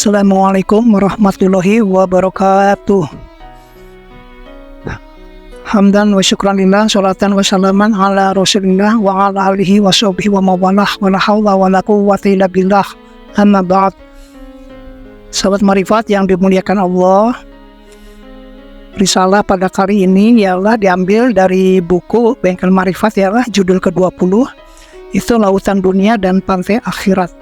Assalamualaikum warahmatullahi wabarakatuh. Hamdan wa syukran lillah, sholatan wa salaman ala rasulillah wa ala alihi wa sahbihi wa mawalah, wa la hawla wa la quwwata illa billah, amma ba'd. Sahabat Marifat yang dimuliakan Allah, risalah pada kali ini ialah diambil dari buku Bengkel Marifat, ialah judul ke-20, itu Lautan Dunia dan Pantai Akhirat.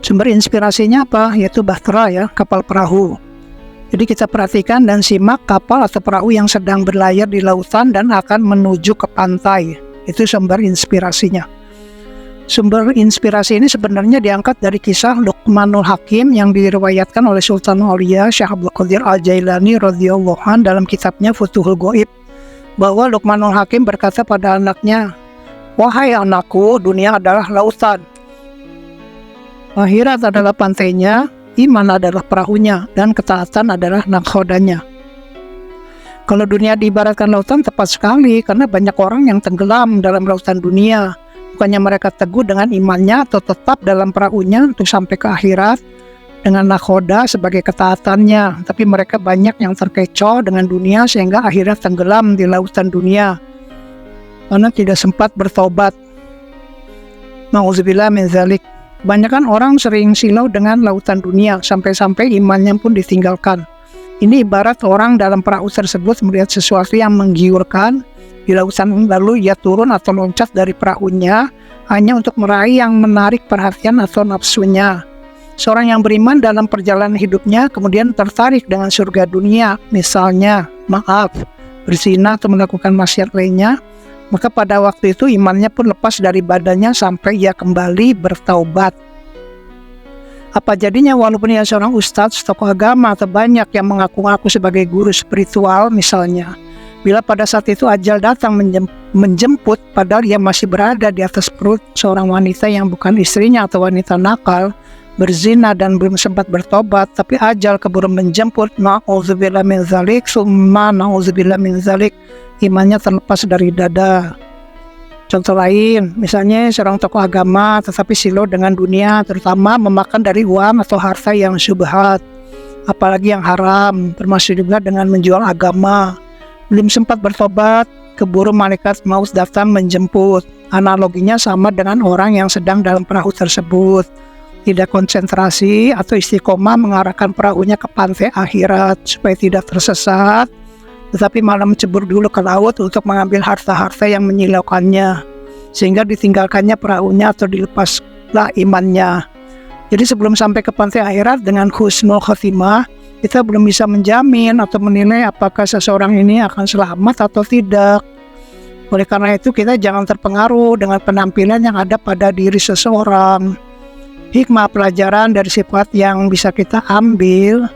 Sumber inspirasinya apa? Yaitu bahtera, ya, kapal perahu. Jadi kita perhatikan dan simak kapal atau perahu yang sedang berlayar di lautan dan akan menuju ke pantai. Itu sumber inspirasinya. Sumber inspirasi ini sebenarnya diangkat dari kisah Luqmanul Hakim yang diriwayatkan oleh Sultanul Aulia Syekh Abdul Qadir Al-Jailani radhiyallahu anhu dalam kitabnya Futuhul Ghaib, bahwa Luqmanul Hakim berkata pada anaknya, "Wahai anakku, dunia adalah lautan. Akhirat adalah pantainya, iman adalah perahunya, dan ketaatan adalah nakhodanya." Kalau dunia diibaratkan lautan, tepat sekali, karena banyak orang yang tenggelam dalam lautan dunia. Bukannya mereka teguh dengan imannya atau tetap dalam perahunya untuk sampai ke akhirat dengan nakhoda sebagai ketaatannya, tapi mereka banyak yang terkecoh dengan dunia sehingga akhirnya tenggelam di lautan dunia karena tidak sempat bertobat. Na'udzubillah min dzalik. Kebanyakan orang sering silau dengan lautan dunia, sampai-sampai imannya pun ditinggalkan. Ini ibarat orang dalam perahu tersebut melihat sesuatu yang menggiurkan di lautan, lalu ia turun atau loncat dari perahunya hanya untuk meraih yang menarik perhatian atau nafsunya. Seorang yang beriman dalam perjalanan hidupnya kemudian tertarik dengan surga dunia, misalnya, berzina atau melakukan maksiat lainnya, maka pada waktu itu imannya pun lepas dari badannya sampai ia kembali bertaubat. Apa jadinya walaupun ia seorang ustadz, tokoh agama, atau banyak yang mengaku-ngaku sebagai guru spiritual misalnya, bila pada saat itu ajal datang menjemput padahal ia masih berada di atas perut seorang wanita yang bukan istrinya atau wanita nakal, berzina dan belum sempat bertobat, tapi ajal keburu menjemput, na'udzubillah min dzalik, summa na'udzubillah min dzalik, imannya terlepas dari dada. Contoh lain, misalnya seorang tokoh agama tetapi silau dengan dunia, terutama memakan dari uang atau harta yang syubhat, apalagi yang haram, termasuk juga dengan menjual agama. Belum sempat bertobat, keburu malaikat maut datang menjemput. Analoginya sama dengan orang yang sedang dalam perahu tersebut, tidak konsentrasi atau istiqomah mengarahkan perahunya ke pantai akhirat supaya tidak tersesat, tetapi malah mencebur dulu ke laut untuk mengambil harta-harta yang menyilaukannya, sehingga ditinggalkannya perahunya atau dilepaslah imannya. Jadi sebelum sampai ke pantai akhirat dengan husnul khotimah, kita belum bisa menjamin atau menilai apakah seseorang ini akan selamat atau tidak. Oleh karena itu kita jangan terpengaruh dengan penampilan yang ada pada diri seseorang. Hikmah pelajaran dari sifat yang bisa kita ambil,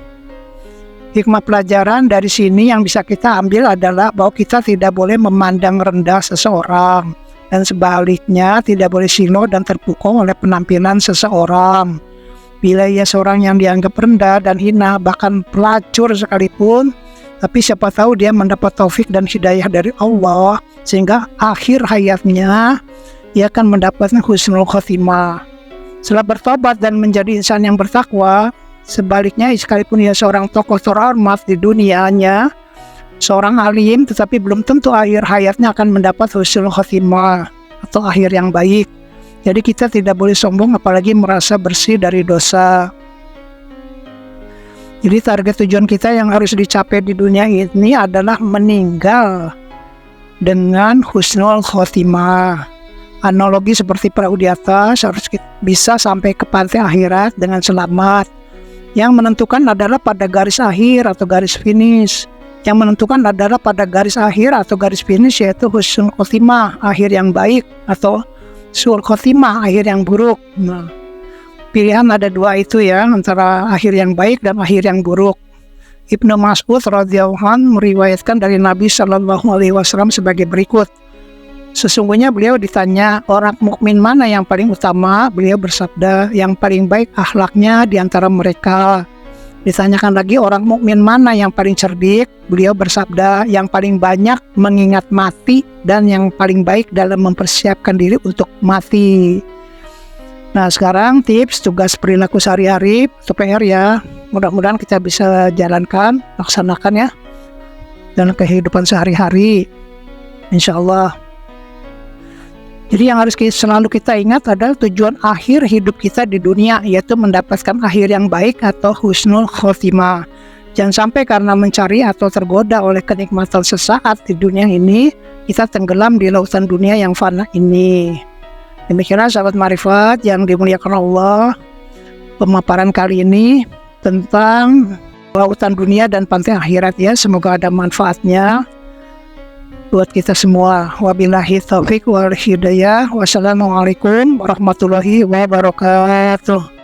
hikmah pelajaran dari sini yang bisa kita ambil adalah bahwa kita tidak boleh memandang rendah seseorang, dan sebaliknya tidak boleh silau dan terpukau oleh penampilan seseorang. Bila ia seorang yang dianggap rendah dan hina, bahkan pelacur sekalipun, tapi siapa tahu dia mendapat taufik dan hidayah dari Allah, sehingga akhir hayatnya ia akan mendapatkan husnul khotimah. Setelah bertobat dan menjadi insan yang bertakwa, sebaliknya sekalipun ia seorang tokoh terhormat di dunianya, seorang alim, tetapi belum tentu akhir hayatnya akan mendapat husnul khotimah atau akhir yang baik. Jadi kita tidak boleh sombong apalagi merasa bersih dari dosa. Jadi target tujuan kita yang harus dicapai di dunia ini adalah meninggal dengan husnul khotimah. Analogi seperti perahu di atas, harus bisa sampai ke pantai akhirat dengan selamat. Yang menentukan adalah pada garis akhir atau garis finish. Yang menentukan adalah pada garis akhir atau garis finish, yaitu husnul khotimah, akhir yang baik, atau su'ul khotimah, akhir yang buruk. Nah, pilihan ada dua itu, ya, antara akhir yang baik dan akhir yang buruk. Ibnu Mas'ud radhiyallahu anhu meriwayatkan dari Nabi Shallallahu Alaihi Wasallam sebagai berikut. Sesungguhnya beliau ditanya orang mukmin mana yang paling utama, beliau bersabda yang paling baik akhlaknya di antara mereka. Ditanyakan lagi orang mukmin mana yang paling cerdik, beliau bersabda yang paling banyak mengingat mati dan yang paling baik dalam mempersiapkan diri untuk mati. Nah, sekarang tips tugas perilaku sehari-hari atau PR ya. Mudah-mudahan kita bisa jalankan, laksanakan ya dalam kehidupan sehari-hari, insya Allah. Jadi yang harus selalu kita ingat adalah tujuan akhir hidup kita di dunia, yaitu mendapatkan akhir yang baik atau husnul khotimah. Jangan sampai karena mencari atau tergoda oleh kenikmatan sesaat di dunia ini, kita tenggelam di lautan dunia yang fana ini. Demikianlah sahabat Ma'rifat yang dimuliakan Allah, pemaparan kali ini tentang lautan dunia dan pantai akhirat ya. Semoga ada manfaatnya buat kita semua. Wabillahi taufiq wal hidayah. Wassalamualaikum warahmatullahi wabarakatuh.